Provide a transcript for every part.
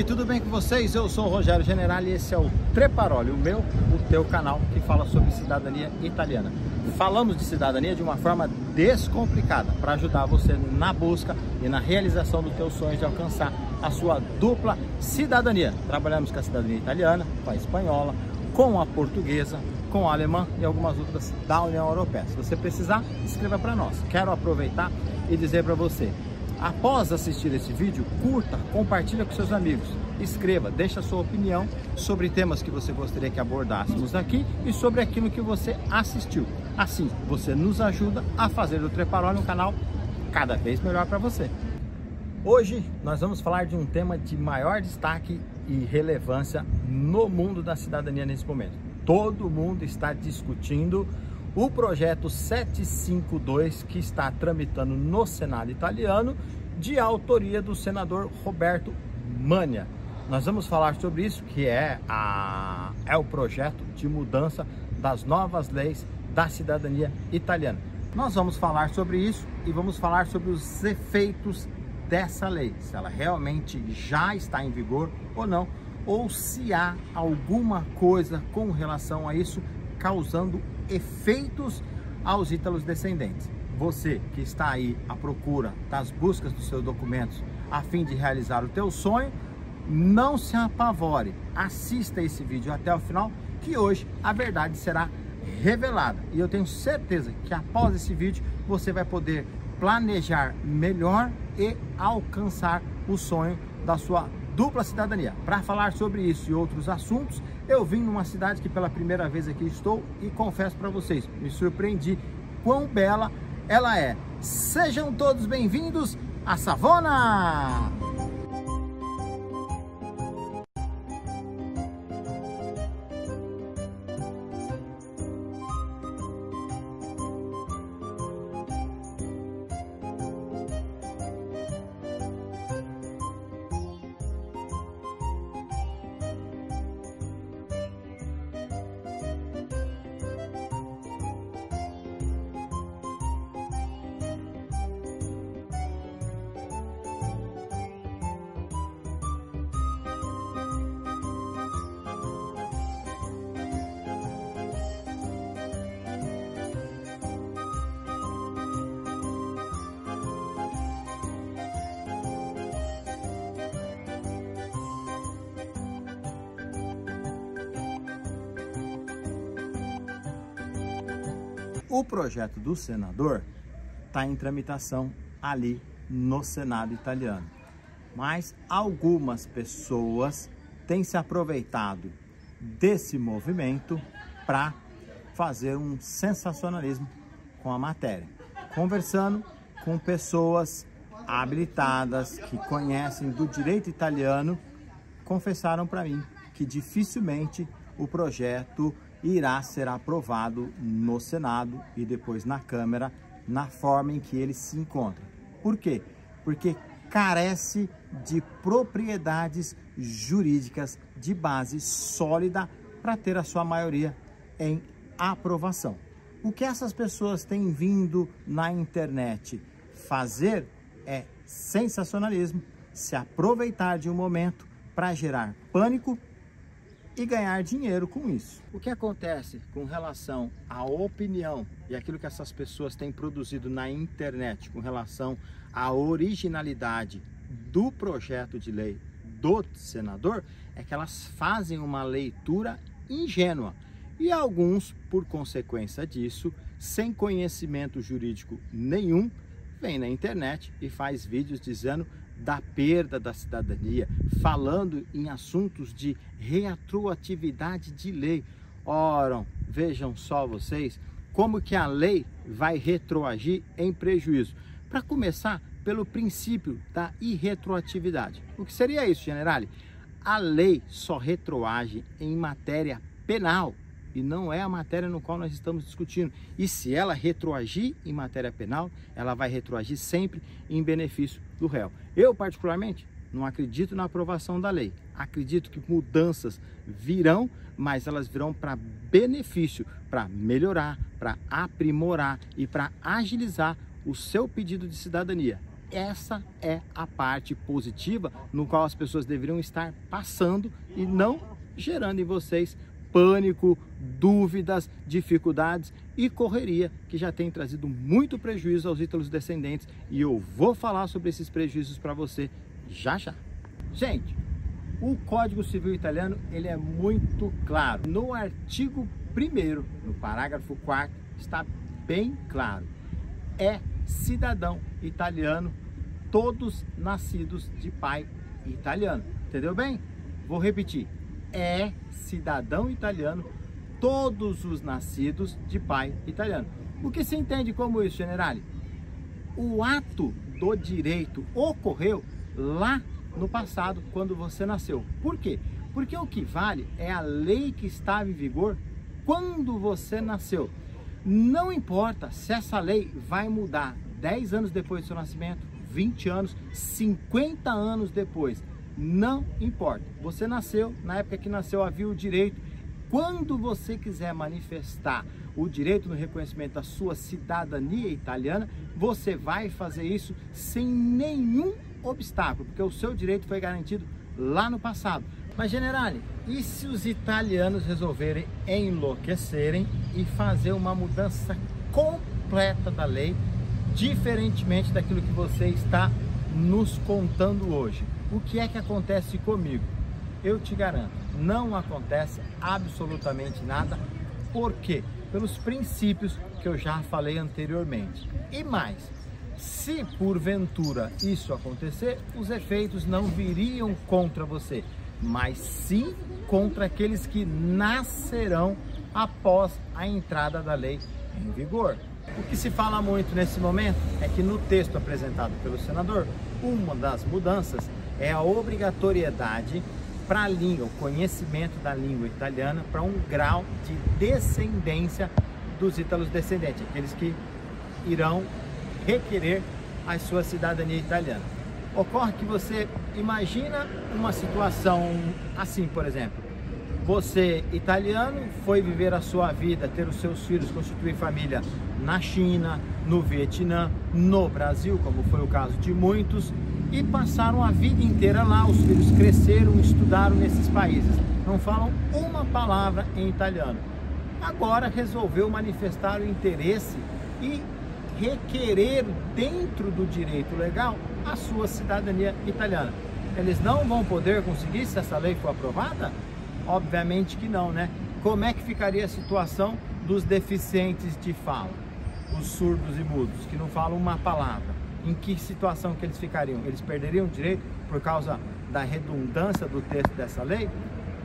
gente, tudo bem com vocês? Eu sou o Rogério Generali e esse é o Treparoli, o teu canal que fala sobre cidadania italiana. Falamos de cidadania de uma forma descomplicada para ajudar você na busca e na realização dos teus sonhos de alcançar a sua dupla cidadania. Trabalhamos com a cidadania italiana, com a espanhola, com a portuguesa, com a alemã e algumas outras da União Europeia. Se você precisar, escreva para nós. Quero aproveitar e dizer para você: após assistir esse vídeo, curta, compartilha com seus amigos, escreva, deixa a sua opinião sobre temas que você gostaria que abordássemos aqui e sobre aquilo que você assistiu. Assim, você nos ajuda a fazer do Treparoli um canal cada vez melhor para você. Hoje nós vamos falar de um tema de maior destaque e relevância no mundo da cidadania nesse momento. Todo mundo está discutindo o projeto 752 que está tramitando no Senado italiano, de autoria do senador Roberto Mania. Nós vamos falar sobre isso, que é o projeto de mudança das novas leis da cidadania italiana. Nós vamos falar sobre isso e vamos falar sobre os efeitos dessa lei, se ela realmente já está em vigor ou não, ou se há alguma coisa com relação a isso causando efeitos aos ítalos descendentes. Você que está aí à procura das buscas dos seus documentos a fim de realizar o teu sonho, não se apavore, assista esse vídeo até o final, que hoje a verdade será revelada. E eu tenho certeza que após esse vídeo você vai poder planejar melhor e alcançar o sonho da sua dupla cidadania. Para falar sobre isso e outros assuntos, eu vim numa cidade que pela primeira vez aqui estou e confesso para vocês, me surpreendi quão bela ela é. Sejam todos bem-vindos a Savona! O projeto do senador está em tramitação ali no Senado italiano, mas algumas pessoas têm se aproveitado desse movimento para fazer um sensacionalismo com a matéria. Conversando com pessoas habilitadas que conhecem do direito italiano, confessaram para mim que dificilmente o projeto irá ser aprovado no Senado e depois na Câmara, na forma em que ele se encontra. Por quê? Porque carece de propriedades jurídicas de base sólida para ter a sua maioria em aprovação. O que essas pessoas têm vindo na internet fazer é sensacionalismo, se aproveitar de um momento para gerar pânico e ganhar dinheiro com isso. O que acontece com relação à opinião e aquilo que essas pessoas têm produzido na internet com relação à originalidade do projeto de lei do senador é que elas fazem uma leitura ingênua e alguns, por consequência disso, sem conhecimento jurídico nenhum, vem na internet e faz vídeos dizendo da perda da cidadania, falando em assuntos de retroatividade de lei. Ora, vejam só vocês como que a lei vai retroagir em prejuízo. Para começar, pelo princípio da irretroatividade. O que seria isso, Generale? A lei só retroage em matéria penal e não é a matéria no qual nós estamos discutindo. E se ela retroagir em matéria penal, ela vai retroagir sempre em benefício do réu. Eu, particularmente, não acredito na aprovação da lei. Acredito que mudanças virão, mas elas virão para benefício, para melhorar, para aprimorar e para agilizar o seu pedido de cidadania. essa é a parte positiva no qual as pessoas deveriam estar passando e não gerando em vocês pânico, dúvidas, dificuldades e correria, que já tem trazido muito prejuízo aos ítalos descendentes, e eu vou falar sobre esses prejuízos para você já já. Gente, o Código Civil italiano, ele é muito claro. No artigo 1º, no parágrafo 4º, está bem claro. É cidadão italiano, todos nascidos de pai italiano. Entendeu bem? Vou repetir. É cidadão italiano, todos os nascidos de pai italiano. O que se entende como isso, generale? O ato do direito ocorreu lá no passado, quando você nasceu. Por quê? Porque o que vale é a lei que estava em vigor quando você nasceu. Não importa se essa lei vai mudar 10 anos depois do seu nascimento, 20 anos, 50 anos depois. Não importa. Você nasceu, na época que nasceu havia o direito. Quando você quiser manifestar o direito no reconhecimento da sua cidadania italiana, você vai fazer isso sem nenhum obstáculo, porque o seu direito foi garantido lá no passado. Mas, generale, e se os italianos resolverem enlouquecerem e fazer uma mudança completa da lei, diferentemente daquilo que você está nos contando hoje? O que é que acontece comigo? Eu te garanto, não acontece absolutamente nada. Por quê? Pelos princípios que eu já falei anteriormente. E mais, se porventura isso acontecer, os efeitos não viriam contra você, mas sim contra aqueles que nascerão após a entrada da lei em vigor. O que se fala muito nesse momento é que no texto apresentado pelo senador, uma das mudanças é a obrigatoriedade para a língua, o conhecimento da língua italiana para um grau de descendência dos ítalos descendentes, aqueles que irão requerer a sua cidadania italiana. Ocorre que você imagina uma situação assim, por exemplo, você italiano foi viver a sua vida, ter os seus filhos, constituir família na China, no Vietnã, no Brasil, como foi o caso de muitos, e passaram a vida inteira lá, os filhos cresceram, estudaram nesses países, não falam uma palavra em italiano. Agora resolveu manifestar o interesse e requerer dentro do direito legal a sua cidadania italiana. Eles não vão poder conseguir se essa lei for aprovada? Obviamente que não, né? Como é que ficaria a situação dos deficientes de fala, os surdos e mudos, que não falam uma palavra? Em que situação que eles ficariam? Eles perderiam o direito por causa da redundância do texto dessa lei?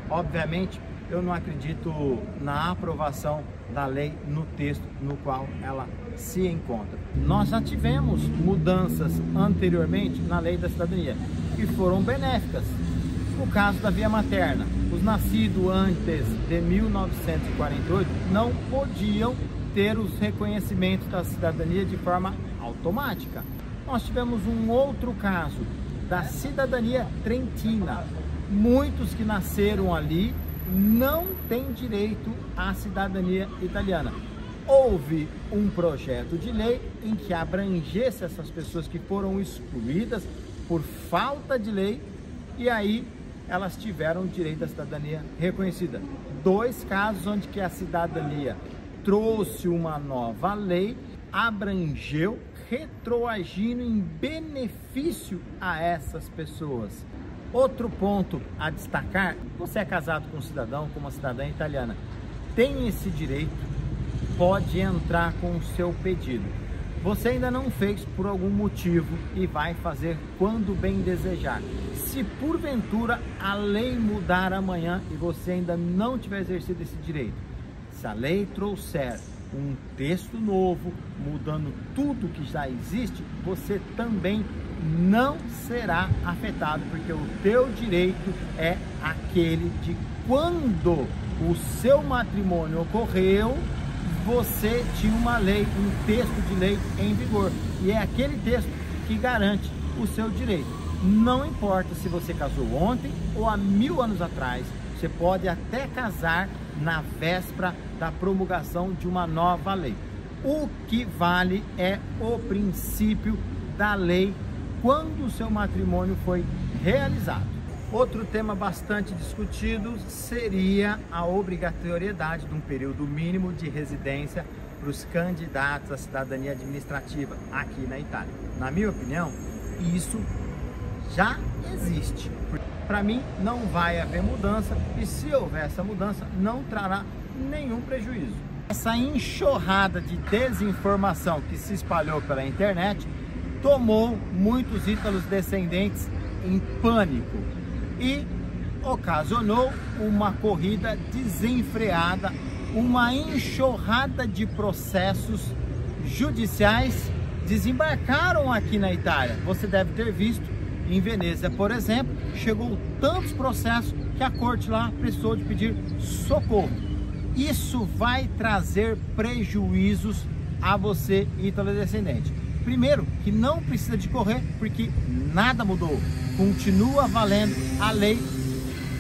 Obviamente, eu não acredito na aprovação da lei no texto no qual ela se encontra. Nós já tivemos mudanças anteriormente na lei da cidadania que foram benéficas. O caso da via materna. Os nascidos antes de 1948 não podiam ter os reconhecimentos da cidadania de forma automática. Nós tivemos um outro caso da cidadania trentina. Muitos que nasceram ali não têm direito à cidadania italiana. Houve um projeto de lei em que abrangesse essas pessoas que foram excluídas por falta de lei, e aí elas tiveram o direito à cidadania reconhecida. Dois casos onde que a cidadania trouxe uma nova lei, abrangeu, retroagindo em benefício a essas pessoas. Outro ponto a destacar: você é casado com um cidadão, com uma cidadã italiana, tem esse direito, pode entrar com o seu pedido. Você ainda não fez por algum motivo e vai fazer quando bem desejar. Se porventura a lei mudar amanhã e você ainda não tiver exercido esse direito, se a lei trouxer um texto novo, mudando tudo que já existe, você também não será afetado, porque o teu direito é aquele de quando o seu matrimônio ocorreu, você tinha uma lei, um texto de lei em vigor, e é aquele texto que garante o seu direito. Não importa se você casou ontem ou há 1000 anos atrás, você pode até casar na véspera da promulgação de uma nova lei. O que vale é o princípio da lei quando o seu matrimônio foi realizado. Outro tema bastante discutido seria a obrigatoriedade de um período mínimo de residência para os candidatos à cidadania administrativa aqui na Itália. Na minha opinião, isso já existe. Para mim, não vai haver mudança e se houver essa mudança, não trará nenhum prejuízo. Essa enxurrada de desinformação que se espalhou pela internet tomou muitos ítalos descendentes em pânico e ocasionou uma corrida desenfreada, uma enxurrada de processos judiciais desembarcaram aqui na Itália. Você deve ter visto, em Veneza, por exemplo, chegou tantos processos que a corte lá precisou de pedir socorro. Isso vai trazer prejuízos a você, ítalo-descendente. Primeiro, que não precisa de correr, porque nada mudou. Continua valendo a lei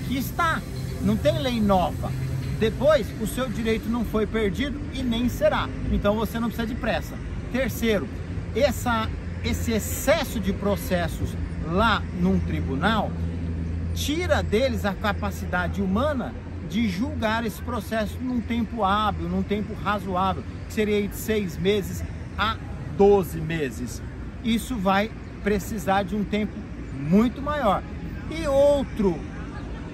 que está. Não tem lei nova. Depois, o seu direito não foi perdido e nem será. Então, você não precisa de pressa. Terceiro, esse excesso de processos lá num tribunal tira deles a capacidade humana de julgar esse processo num tempo hábil, num tempo razoável, que seria de 6 meses a 12 meses. Isso vai precisar de um tempo muito maior. E outro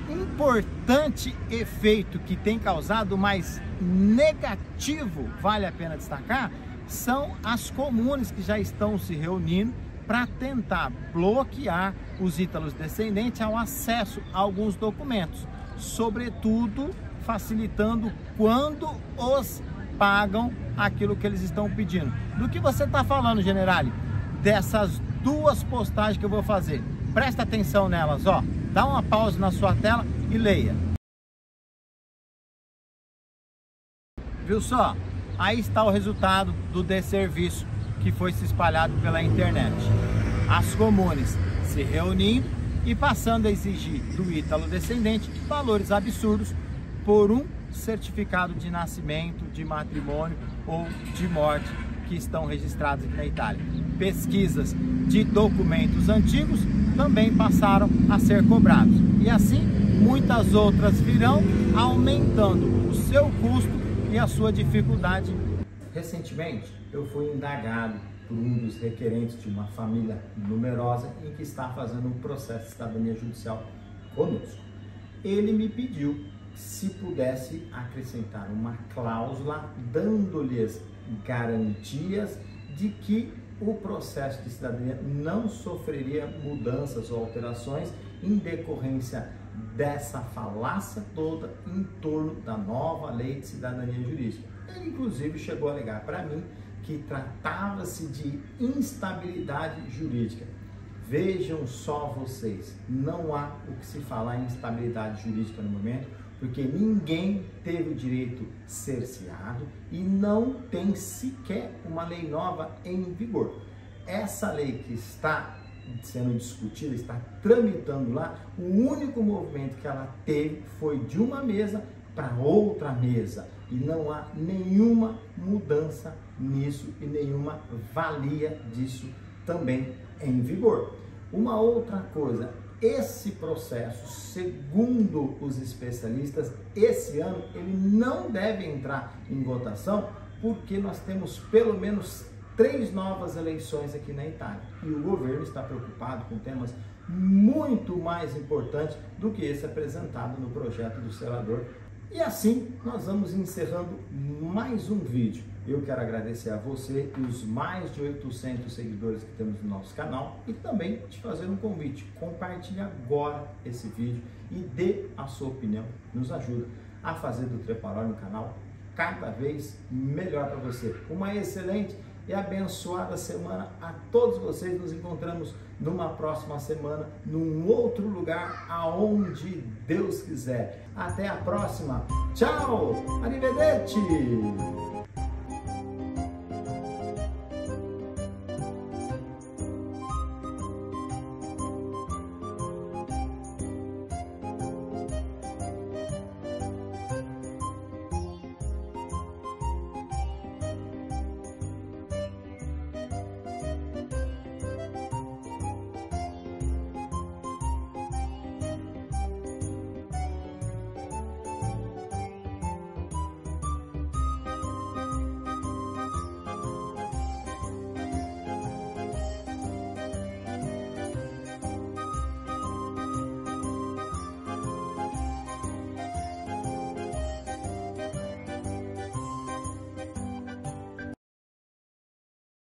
importante efeito que tem causado, mais negativo, vale a pena destacar, são as comunes que já estão se reunindo para tentar bloquear os ítalos descendentes ao acesso a alguns documentos, sobretudo facilitando quando os pagam aquilo que eles estão pedindo. Do que você está falando, Generale? Dessas duas postagens que eu vou fazer. Presta atenção nelas, ó. Dá uma pausa na sua tela e leia. Viu só? Aí está o resultado do desserviço que foi se espalhado pela internet. As comunes se reunindo e passando a exigir do ítalo-descendente valores absurdos por um certificado de nascimento, de matrimônio ou de morte que estão registrados aqui na Itália. Pesquisas de documentos antigos também passaram a ser cobrados. E assim, muitas outras virão, aumentando o seu custo e a sua dificuldade. Recentemente, eu fui indagado por um dos requerentes de uma família numerosa em que está fazendo um processo de cidadania judicial conosco. Ele me pediu se pudesse acrescentar uma cláusula dando-lhes garantias de que o processo de cidadania não sofreria mudanças ou alterações em decorrência dessa falácia toda em torno da nova lei de cidadania jurídica. Ele inclusive chegou a alegar para mim que tratava-se de instabilidade jurídica. Vejam só vocês, não há o que se falar em instabilidade jurídica no momento, porque ninguém teve o direito cerceado e não tem sequer uma lei nova em vigor. Essa lei que está sendo discutida, está tramitando lá, o único movimento que ela teve foi de uma mesa para outra mesa e não há nenhuma mudança nisso e nenhuma valia disso também em vigor. Uma outra coisa, esse processo, segundo os especialistas, esse ano ele não deve entrar em votação porque nós temos pelo menos 3 novas eleições aqui na Itália e o governo está preocupado com temas muito mais importantes do que esse apresentado no projeto do senador. E assim nós vamos encerrando mais um vídeo. Eu quero agradecer a você e os mais de 800 seguidores que temos no nosso canal e também te fazer um convite. Compartilhe agora esse vídeo e dê a sua opinião. Nos ajuda a fazer do Treparói no canal cada vez melhor para você. Uma excelente e abençoada semana a todos vocês. Nos encontramos numa próxima semana, num outro lugar, aonde Deus quiser. Até a próxima. Tchau! Arrivederci!